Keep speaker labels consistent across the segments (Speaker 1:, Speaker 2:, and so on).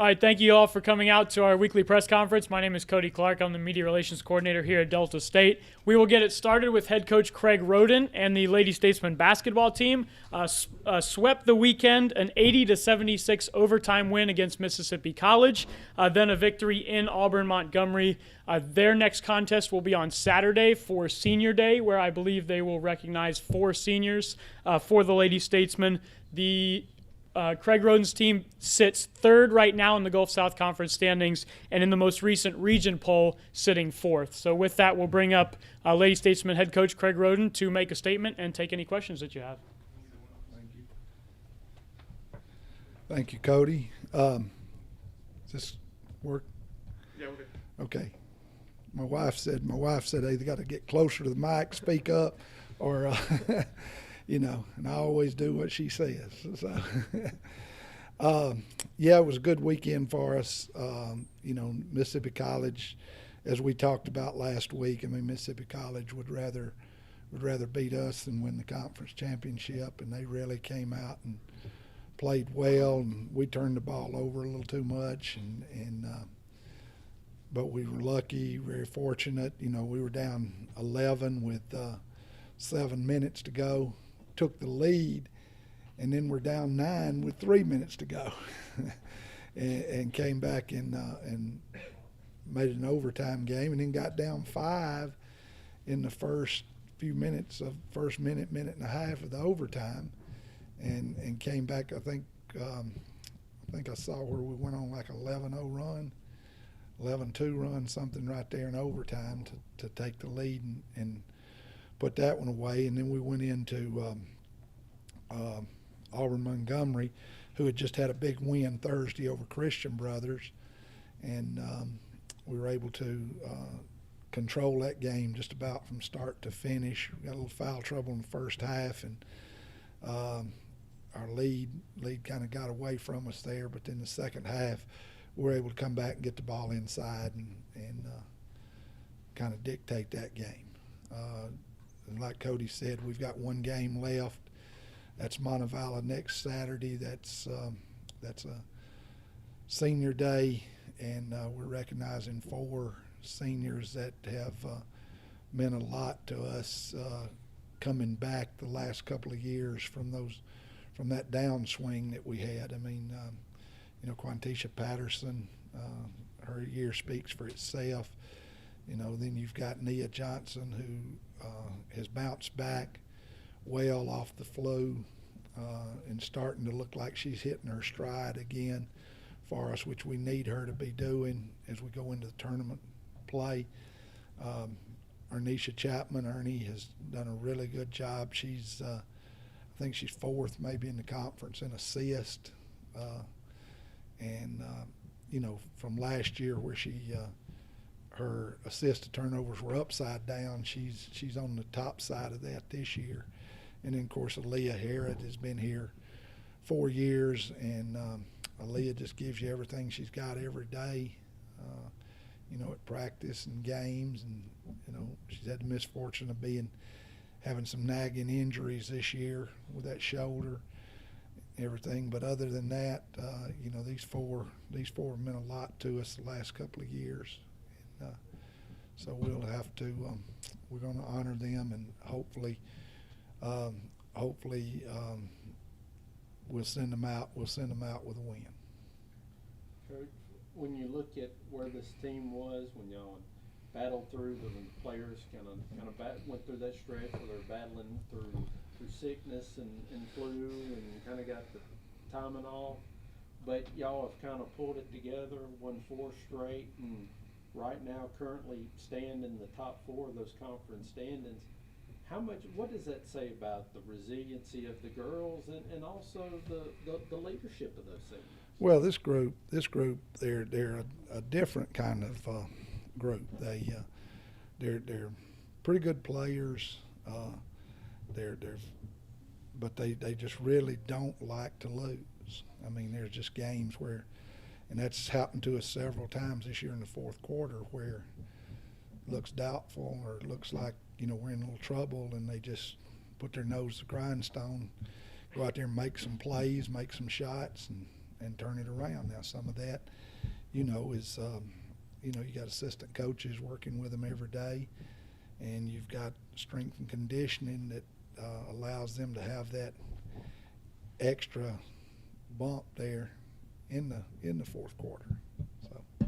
Speaker 1: All right, thank you all for coming out to our weekly press conference. My name is Cody Clark. I'm the media relations coordinator here at Delta State. We will get it started with head coach Craig Roden and the Lady Statesman basketball team. Swept the weekend, an 80-76 overtime win against Mississippi College, then a victory in Auburn-Montgomery. Their next contest will be on Saturday for Senior Day, where I believe they will recognize 4 seniors for the Lady Statesmen. Craig Roden's team sits third right now in the Gulf South Conference standings, and in the most recent region poll, sitting fourth. So with that, we'll bring up Lady Statesman head coach Craig Roden to make a statement and take any questions that you have.
Speaker 2: Thank you, Cody. Does this work?
Speaker 1: Yeah, we're good.
Speaker 2: Okay. My wife said hey, they got to get closer to the mic, speak up, or and I always do what she says. So, it was a good weekend for us. Mississippi College, as we talked about last week, Mississippi College would rather beat us than win the conference championship, and they really came out and played well, and we turned the ball over a little too much, but we were lucky, very fortunate. We were down 11 with 7 minutes to go. Took the lead, and then we're down 9 with 3 minutes to go, and came back and made an overtime game, and then got down 5 in the first few minutes of minute and a half of the overtime, and came back. I think I saw where we went on like 11-0 run, 11-2 run, something right there in overtime to take the lead and put that one away. And then we went into Auburn-Montgomery, who had just had a big win Thursday over Christian Brothers, and we were able to control that game just about from start to finish. We got a little foul trouble in the first half, and our lead kind of got away from us there, but then the second half we were able to come back and get the ball inside and kind of dictate that game. And like Cody said, we've got one game left. That's Montevallo next Saturday. That's a senior day, and we're recognizing 4 seniors that have meant a lot to us coming back the last couple of years from that downswing that we had. Quantisha Patterson, her year speaks for itself. Then you've got Nia Johnson, who has bounced back well off the flu and starting to look like she's hitting her stride again for us, which we need her to be doing as we go into the tournament play. Ernisha Chapman, Ernie, has done a really good job. She's, I think she's 4th maybe in the conference in assist. From last year where her assist to turnovers were upside down, she's on the top side of that this year. And then, of course, Aaliyah Harrod has been here 4 years, and Aaliyah just gives you everything she's got every day, at practice and games. And, she's had the misfortune of having some nagging injuries this year with that shoulder, everything. But other than that, these four have meant a lot to us the last couple of years. And, so we'll have to, we're going to honor them, and hopefully we'll send them out with a win.
Speaker 3: Coach, when you look at where this team was when y'all battled through, when the players kind of went through that stretch where they're battling through sickness and flu and kind of got the timing off, but y'all have kind of pulled it together, won 4 straight, and right now currently stand in the top 4 of those conference standings. What does that say about the resiliency of the girls and also the leadership of those seniors?
Speaker 2: Well, this group, they're a different kind of group. They're pretty good players. But they just really don't like to lose. There's just games where, and that's happened to us several times this year in the fourth quarter, where it looks doubtful or it looks like we're in a little trouble, and they just put their nose to the grindstone, go out there and make some plays, make some shots, and turn it around. Now, some of that, you know, is you know, you got assistant coaches working with them every day, and you've got strength and conditioning that allows them to have that extra bump there in the fourth quarter. So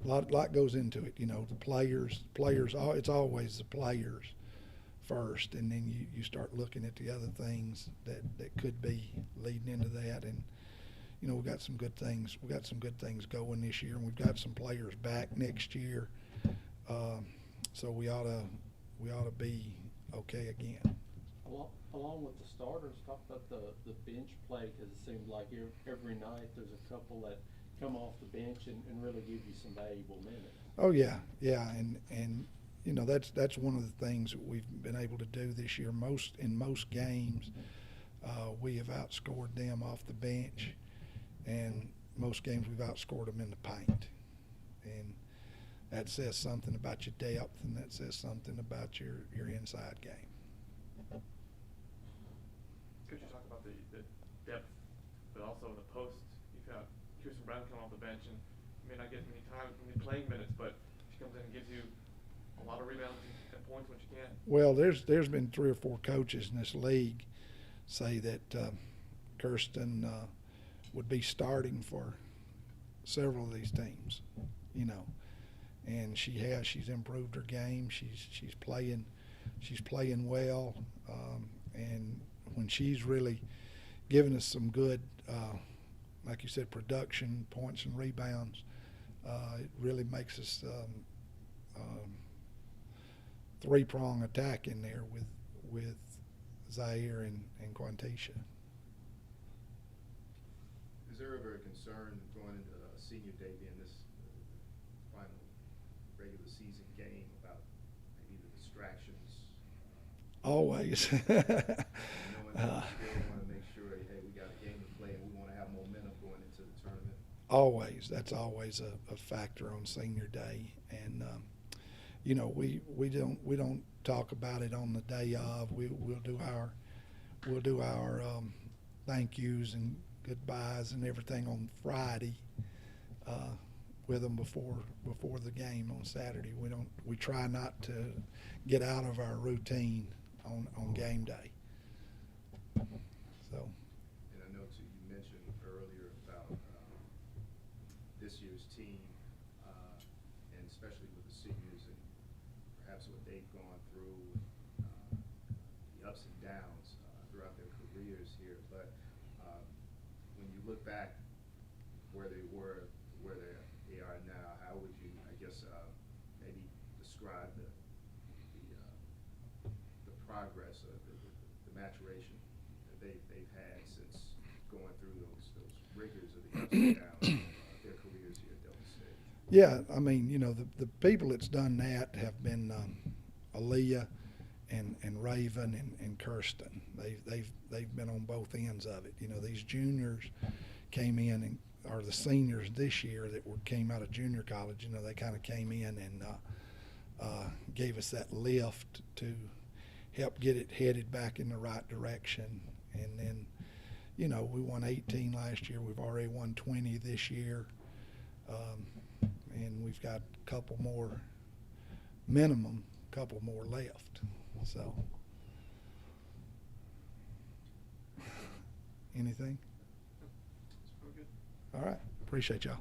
Speaker 2: a lot goes into it. You know, the players. It's always the players first, and then you start looking at the other things that could be leading into that. And you know, we've got some good things. We've got some good things going this year, and we've got some players back next year. So we ought to be okay again.
Speaker 3: Along with the starters, talk about the bench play, because it seems like every night there's a couple that come off the bench and really give you some valuable minutes.
Speaker 2: Oh yeah, and you know, that's one of the things that we've been able to do this year. In most games, we have outscored them off the bench, and most games we've outscored them in the paint. And that says something about your depth, and that says something about your inside game.
Speaker 4: Could you talk about the depth, but also the post? You've got Kirsten Brown coming off the bench, and may not get many playing minutes, but she comes in and gives you a lot of rebounds and points when she can.
Speaker 2: Well, there's been 3 or 4 coaches in this league say that Kirsten would be starting for several of these teams, you know, and she's improved her game. She's playing well, and when she's really giving us some good, like you said, production, points and rebounds, it really makes us 3-prong attack in there with Zaire and Quantisha.
Speaker 5: Is there ever a concern going into senior day being this final regular season game about maybe the distractions?
Speaker 2: Always.
Speaker 5: Knowing that we still want to make sure, hey, we got a game to play and we want to have momentum going into the tournament.
Speaker 2: Always. That's always a factor on senior day, and you know, we don't talk about it on the day of. We'll do our thank yous and goodbyes and everything on Friday with them before the game on Saturday. We try not to get out of our routine on game day. So.
Speaker 5: And I know too, you mentioned earlier about this year's team, and especially with the seniors and perhaps what they've gone through, the ups and downs throughout their careers here. But when you look back where they were, where they are now, how would you, I guess, maybe describe the progress of the maturation that they've had since going through those rigors of the ups and downs of their careers here at Delta State?
Speaker 2: Yeah, I mean, you know, the people that's done that have been Aaliyah and Raven and Kirsten. They've been on both ends of it. You know, these juniors came in and or the seniors this year that came out of junior college. You know, they kind of came in and gave us that lift to help get it headed back in the right direction. And then, you know, we won 18 last year. We've already won 20 this year. And we've got a couple more left. So, anything?
Speaker 4: It's real good.
Speaker 2: All right. Appreciate y'all.